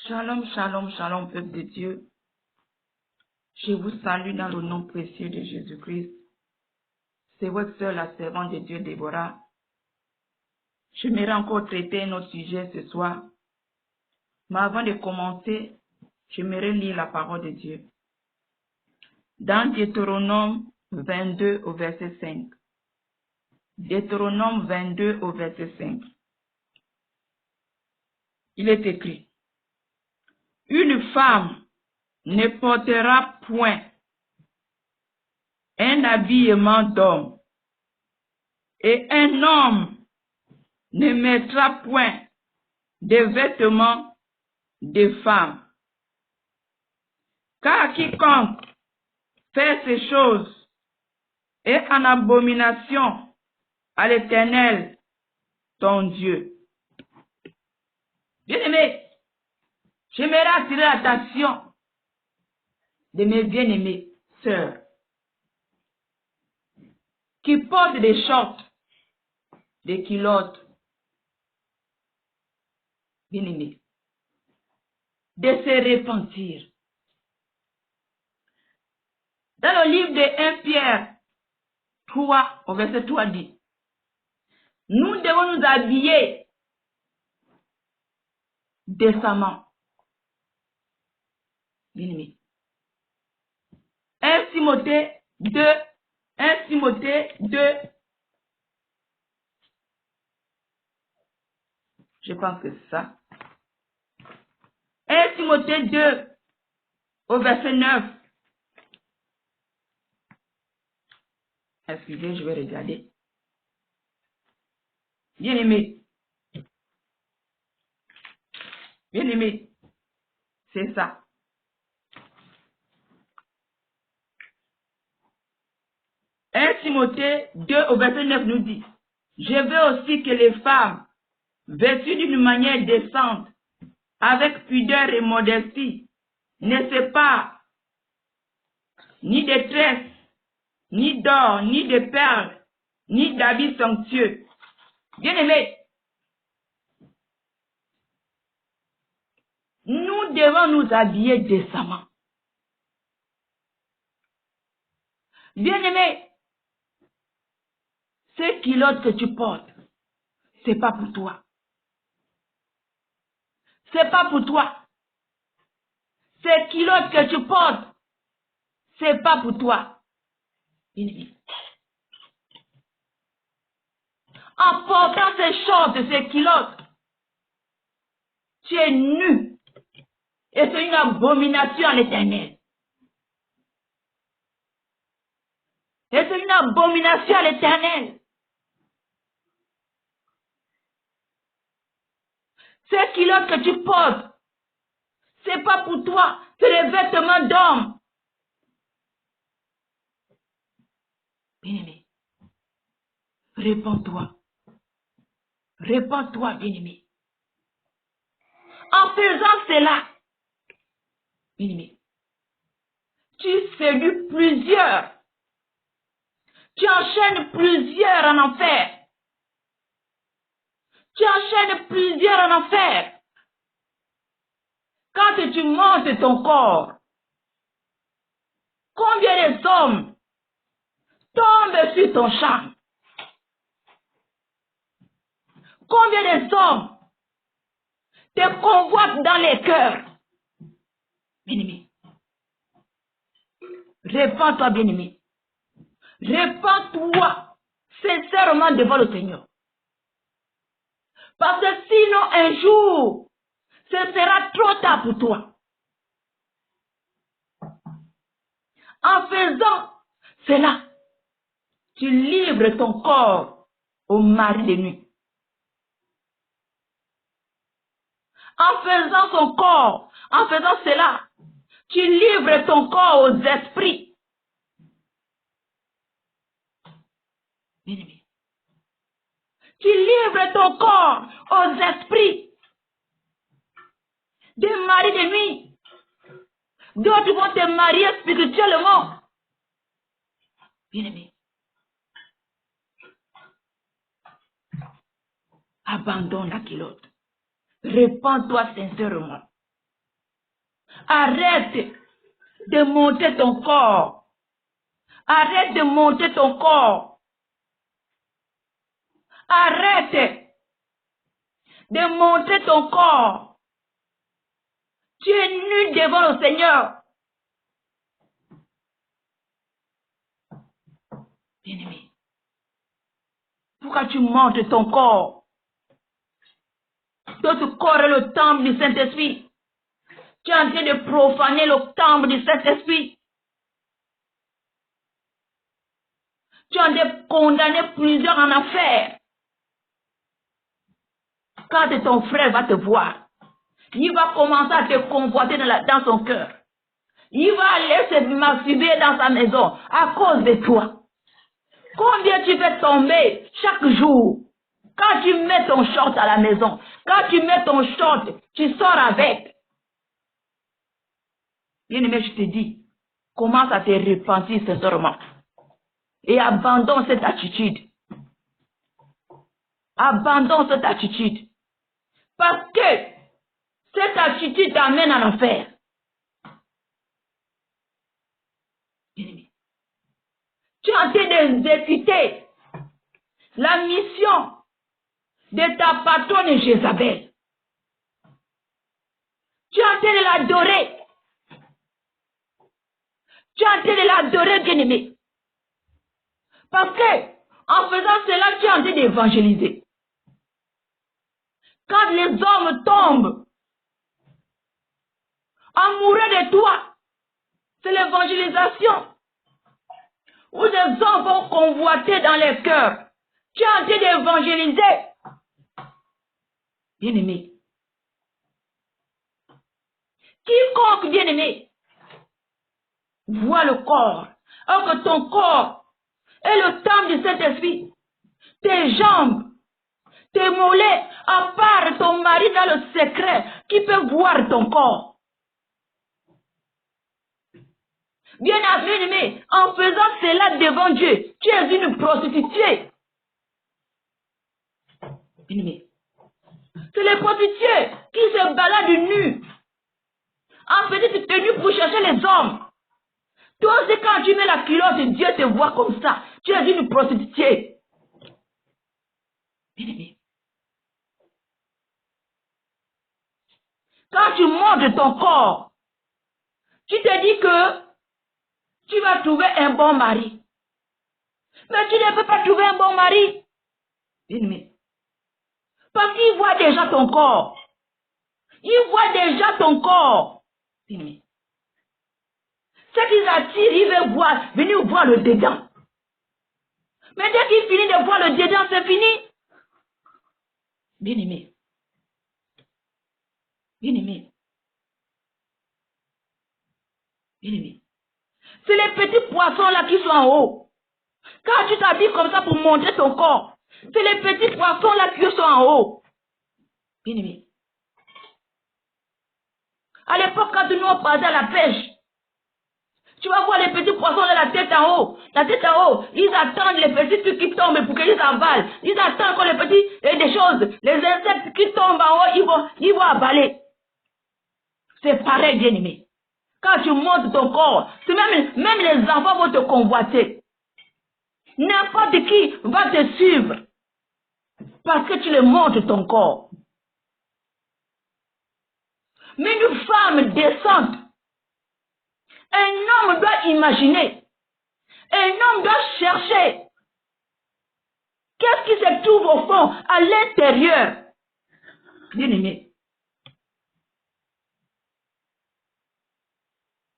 Shalom, shalom, shalom, peuple de Dieu. Je vous salue dans le nom précieux de Jésus-Christ. C'est votre sœur, la servante de Dieu, Déborah. J'aimerais encore traiter un autre sujet ce soir. Mais avant de commencer, j'aimerais lire la parole de Dieu. Dans Deutéronome 22 au verset 5. Deutéronome 22 au verset 5. Il est écrit: une femme ne portera point un habillement d'homme, et un homme ne mettra point de vêtements de femme. Car quiconque fait ces choses est en abomination à l'Éternel, ton Dieu. Bien-aimés, j'aimerais attirer l'attention de mes bien-aimées sœurs qui portent des shorts, des culottes. Bien-aimés, de se repentir. Dans le livre de 1 Pierre 3, au verset 3 dit: nous devons nous habiller décemment. Bien-aimés. 1 Timothée 2, 1 Timothée 2, je pense que c'est ça. 1 Timothée 2, au verset 9. Excusez, je vais regarder. Bien-aimé. Bien-aimé. C'est ça. Un Timothée 2 au verset 9 nous dit: je veux aussi que les femmes, vêtues d'une manière décente, avec pudeur et modestie, ne séparent ni de tresses, ni d'or, ni de perles, ni d'habits somptueux. Bien-aimés, nous devons nous habiller décemment. Bien-aimés, ces culottes que tu portes, c'est pas pour toi. C'est pas pour toi. Ces culottes que tu portes, c'est pas pour toi. Bien-aimés, en portant ces shorts, ces culottes, tu es nu. Et c'est une abomination à l'Éternel. Et c'est une abomination à l'Éternel. Ces culottes que tu portes, c'est pas pour toi. C'est les vêtements d'homme. Bien-aimé, répands-toi. Répands-toi, bien-aimé. En faisant cela, bien-aimé, tu séduis plusieurs. Tu enchaînes plusieurs en enfer. Tu enchaînes plusieurs en enfer. Quand tu montes ton corps, combien de hommes tombent sur ton champ? Combien de hommes te convoitent dans les cœurs? Bien-aimé, répands-toi, bien-aimé. Répands-toi sincèrement devant le Seigneur. Parce que sinon, un jour, ce sera trop tard pour toi. En faisant cela, tu livres ton corps au mari de nuit. En faisant cela, tu livres ton corps aux esprits. Bien-aimé, tu livres ton corps aux esprits. Des maris de nuit. D'autres vont te marier spirituellement. Bien-aimé, abandonne la culotte. Répands-toi sincèrement. Arrête de monter ton corps. Arrête de monter ton corps. Arrête de monter ton corps. Tu es nu devant le Seigneur. Bien-aimé, pourquoi tu montes ton corps? Ton corps est le temple du Saint-Esprit. Tu es en train de profaner le temple du Saint-Esprit. Tu es en train de condamner plusieurs en affaires. Quand ton frère va te voir, il va commencer à te convoiter dans son cœur. Il va aller se masturber dans sa maison à cause de toi. Combien tu fais tomber chaque jour? Quand tu mets ton short à la maison, quand tu mets ton short, tu sors avec. Bien-aimé, je te dis, commence à te repentir sincèrement. Et abandonne cette attitude. Abandonne cette attitude. Parce que cette attitude t'amène en enfer. Bien-aimé, tu es en train d'exécuter la mission de ta patronne Jézabel. Tu es en train de l'adorer. Tu es en train de l'adorer, bien-aimé. Parce que, en faisant cela, tu es en train d'évangéliser. Quand les hommes tombent amoureux de toi, c'est l'évangélisation. Où les hommes vont convoiter dans les cœurs. Tu es en train d'évangéliser. Bien-aimé. Quiconque, bien-aimé, voit le corps, alors que ton corps est le temple du Saint-Esprit, tes jambes, tes mollets, à part ton mari dans le secret, qui peut voir ton corps. Bien-aimé, en faisant cela devant Dieu, tu es une prostituée. Bien-aimé, c'est les prostituées qui se baladent nues, en petite tenue pour chercher les hommes. Toi aussi, quand tu mets la culotte, Dieu te voit comme ça. Tu es une prostituée. Bien-aimé, quand tu montres ton corps, tu te dis que tu vas trouver un bon mari. Mais tu ne peux pas trouver un bon mari. Bien-aimé, parce qu'il voit déjà ton corps. Il voit déjà ton corps. Bien-aimé, ce qu'ils attirent, ils veulent voir, venir voir le dedans. Mais dès qu'il finit de voir le dedans, c'est fini. Bien-aimé. Bien-aimé. Bien-aimé. C'est les petits poissons là qui sont en haut. Quand tu t'habilles comme ça pour montrer ton corps, c'est les petits poissons là qui sont en haut. Bien-aimé. À l'époque, quand nous on partait à la pêche, tu vas voir les petits poissons là, la tête en haut. La tête en haut, ils attendent les petits trucs qui tombent pour qu'ils avalent. Ils attendent que les petits, des choses, les insectes qui tombent en haut, ils vont avaler. C'est pareil, bien-aimé. Quand tu montes ton corps, c'est même les enfants vont te convoiter. N'importe qui va te suivre. Parce que tu le montres ton corps. Mais une femme décente, un homme doit imaginer. Un homme doit chercher. Qu'est-ce qui se trouve au fond, à l'intérieur? Bien-aimé.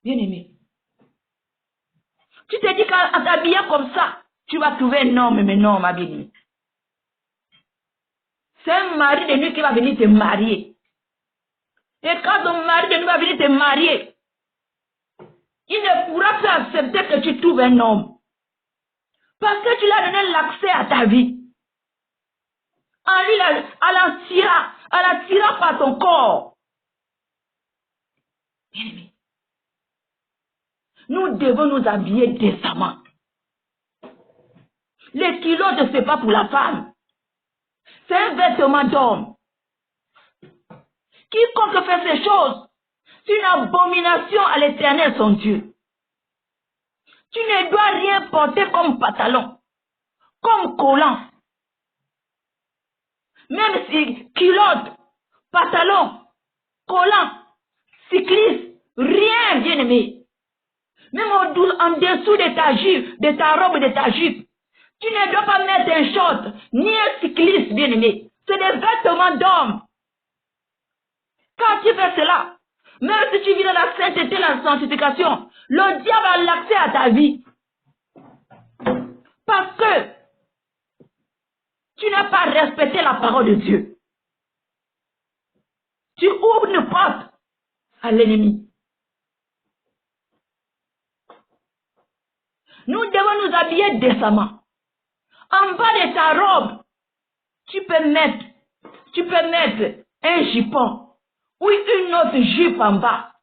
Bien-aimé. Tu te dis qu'en t'habillant comme ça, tu vas trouver un homme, mais non, ma bien-aimée. C'est un mari de nuit qui va venir te marier. Et quand ton mari de nuit va venir te marier, il ne pourra plus accepter que tu trouves un homme. Parce que tu lui as donné l'accès à ta vie. En lui, à la tirant par ton corps. Bien-aimé, nous devons nous habiller décemment. Les culottes, ce n'est pas pour la femme. C'est un vêtement d'homme. Quiconque fait ces choses, C'est une abomination à l'Éternel, son Dieu. Tu ne dois rien porter comme pantalon, comme collant. Même si culotte, pantalon, collant, cycliste, rien, bien-aimé. Même en dessous de ta jupe, de ta robe, de ta jupe. Tu ne dois pas mettre un short, ni un cycliste, bien-aimé. C'est des vêtements d'homme. Quand tu fais cela, même si tu vis dans la sainteté, la sanctification, le diable a l'accès à ta vie. Parce que tu n'as pas respecté la parole de Dieu. Tu ouvres une porte à l'ennemi. Nous devons nous habiller décemment. En bas de ta robe, tu peux mettre un jupon ou une autre jupe en bas.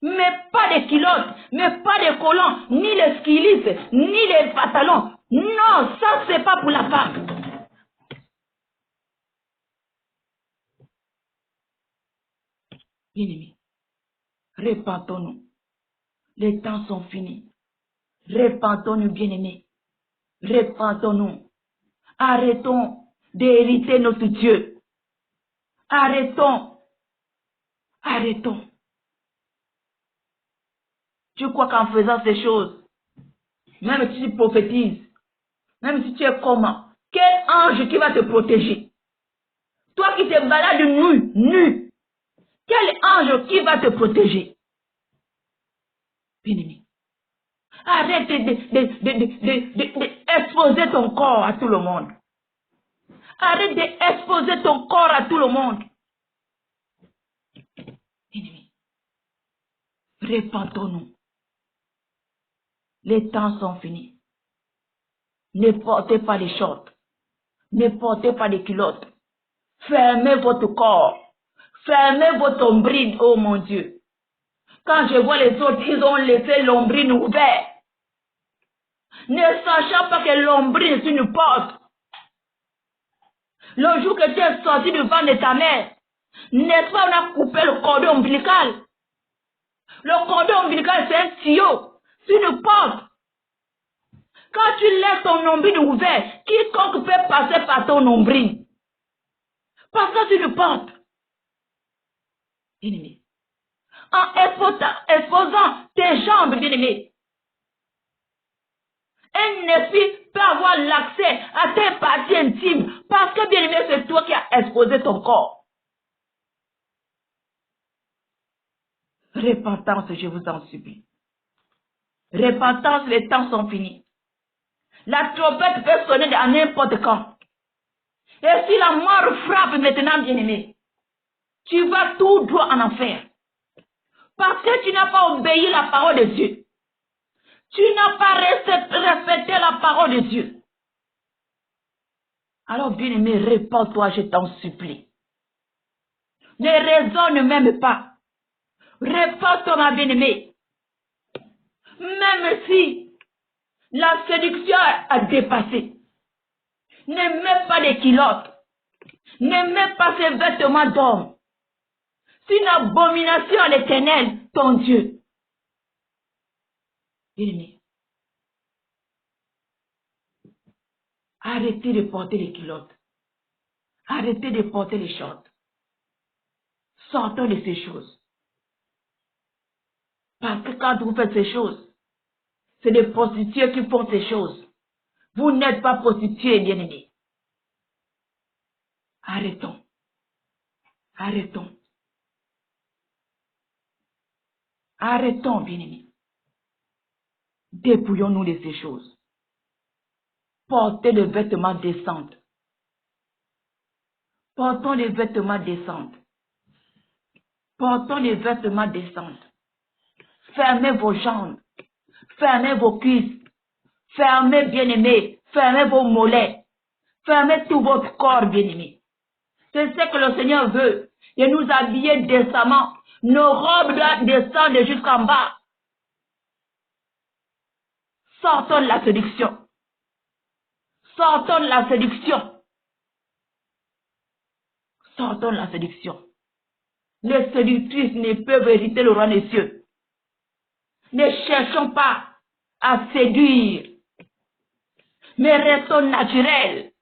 Mais pas de culottes, mais pas de collants, ni les skilistes, ni les pantalons. Non, ça c'est pas pour la femme. Bien-aimés, répentons-nous. Les temps sont finis. Répentons-nous, bien-aimés. Répentons-nous. Arrêtons d'hériter notre Dieu. Arrêtons. Arrêtons. Tu crois qu'en faisant ces choses, même si tu prophétises, même si tu es comment, quel ange qui va te protéger? Toi qui te balades nu, quel ange qui va te protéger? Bien-aimé, arrête d'exposer ton corps à tout le monde. Arrête d'exposer ton corps à tout le monde. Bien-aimé, répentons-nous. Les temps sont finis. Ne portez pas les shorts. Ne portez pas les culottes. Fermez votre corps. Fermez votre nombril, oh mon Dieu. Quand je vois les autres, ils ont laissé l'ombril ouvert. Ne sachant pas que l'ombril est une porte. Le jour que tu es sorti du ventre de ta mère, n'est-ce pas, on a coupé le cordon ombilical. Le cordon ombilical, c'est un tuyau. C'est une porte. Quand tu laisses ton nombril ouvert, quiconque peut passer par ton nombril. Parce que c'est une porte. Bien-aimé. En exposant tes jambes, bien-aimé, un esprit peut avoir l'accès à tes parties intimes. Parce que, bien-aimé, c'est toi qui as exposé ton corps. Repentance, je vous en supplie. Repentance, les temps sont finis. La trompette peut sonner à n'importe quand. Et si la mort frappe maintenant, bien-aimé, tu vas tout droit en enfer. Parce que tu n'as pas obéi la parole de Dieu. Tu n'as pas respecté la parole de Dieu. Alors, bien-aimé, répands-toi, je t'en supplie. Ne raisonne même pas. Répands-toi, ma bien-aimée. Même si la séduction a dépassé, ne mets pas de culottes. Ne mets pas ces vêtements d'homme. C'est une abomination à l'Éternel, ton Dieu. Bien-aimé, arrêtez de porter les culottes. Arrêtez de porter les shorts. Sortons de ces choses. Parce que quand vous faites ces choses, c'est des prostituées qui font ces choses. Vous n'êtes pas prostituées, bien-aimés. Arrêtons. Arrêtons. Arrêtons, bien-aimés. Dépouillons-nous de ces choses. Portez des vêtements décents. Portons des vêtements décents. Portons des vêtements décents. Fermez vos jambes. Fermez vos cuisses. Fermez, bien-aimés. Fermez vos mollets. Fermez tout votre corps, bien-aimés. C'est ce que le Seigneur veut. De nous habiller décemment. Nos robes doivent descendre jusqu'en bas. Sortons de la séduction. Sortons de la séduction. Sortons de la séduction. Les séductrices ne peuvent hériter le roi des cieux. Ne cherchons pas à séduire, mais restons naturels.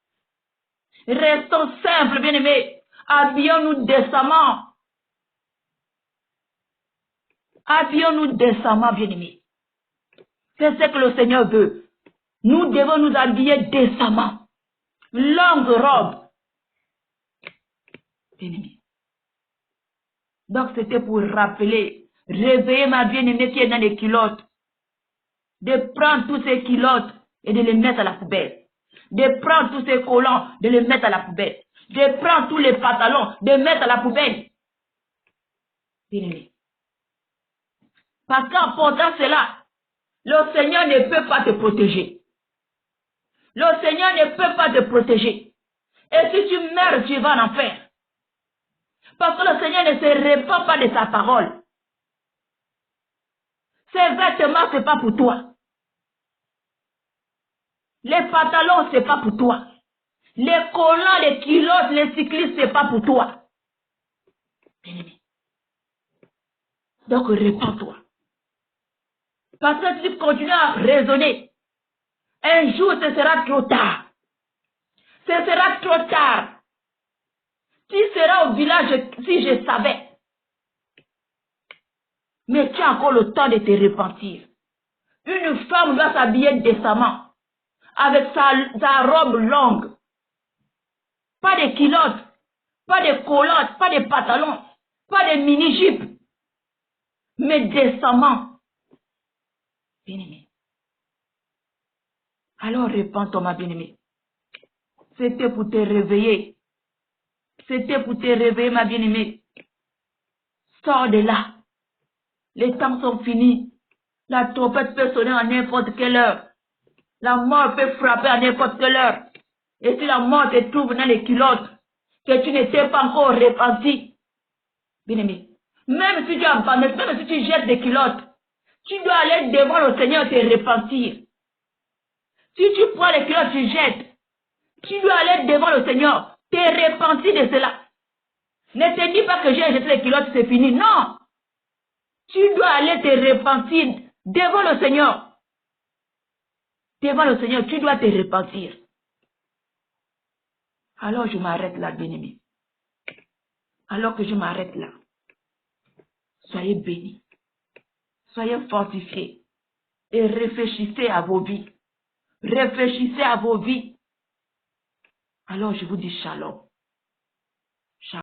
Restons simples, bien-aimés. Habillons-nous décemment. Habillons-nous décemment, bien-aimés. C'est ce que le Seigneur veut. Nous devons nous habiller décemment. Longue robe. Bien-aimés. Donc c'était pour rappeler, réveiller ma bien-aimée qui est dans les culottes. De prendre tous ces culottes et de les mettre à la poubelle. De prendre tous ces collants, de les mettre à la poubelle. De prendre tous les pantalons, de les mettre à la poubelle. Bien-aimé. Parce qu'en portant cela, le Seigneur ne peut pas te protéger. Le Seigneur ne peut pas te protéger. Et si tu meurs, tu vas en enfer. Parce que le Seigneur ne se répand pas de sa parole. Ces vêtements, ce n'est pas pour toi. Les pantalons, ce n'est pas pour toi. Les collants, les culottes, les cyclistes, ce n'est pas pour toi. Bien-aimé. Donc, répands-toi. Parce que si tu continues à raisonner, un jour, ce sera trop tard. Ce sera trop tard. Tu seras au village si je savais. Mais tu as encore le temps de te repentir. Une femme doit s'habiller décemment. Avec sa robe longue. Pas de culottes. Pas de collantes. Pas de pantalons. Pas de mini-jupes. Mais décemment. Bien-aimé. Alors repens-toi, ma bien-aimée. C'était pour te réveiller. C'était pour te réveiller, ma bien-aimée. Sors de là. Les temps sont finis. La trompette peut sonner à n'importe quelle heure. La mort peut frapper à n'importe quelle heure. Et si la mort te trouve dans les culottes, que tu n'étais pas encore repenti, bien-aimé, même si tu abandonnes, même si tu jettes des culottes, tu dois aller devant le Seigneur et te repentir. Si tu prends les culottes, tu jettes, tu dois aller devant le Seigneur, te repentir de cela. Ne te dis pas que j'ai jeté les culottes, c'est fini. Non! Tu dois aller te repentir devant le Seigneur. Devant le Seigneur, tu dois te repentir. Alors je m'arrête là, bien-aimé. Alors que je m'arrête là, soyez bénis, soyez fortifiés et réfléchissez à vos vies. Réfléchissez à vos vies. Alors je vous dis shalom. Shalom.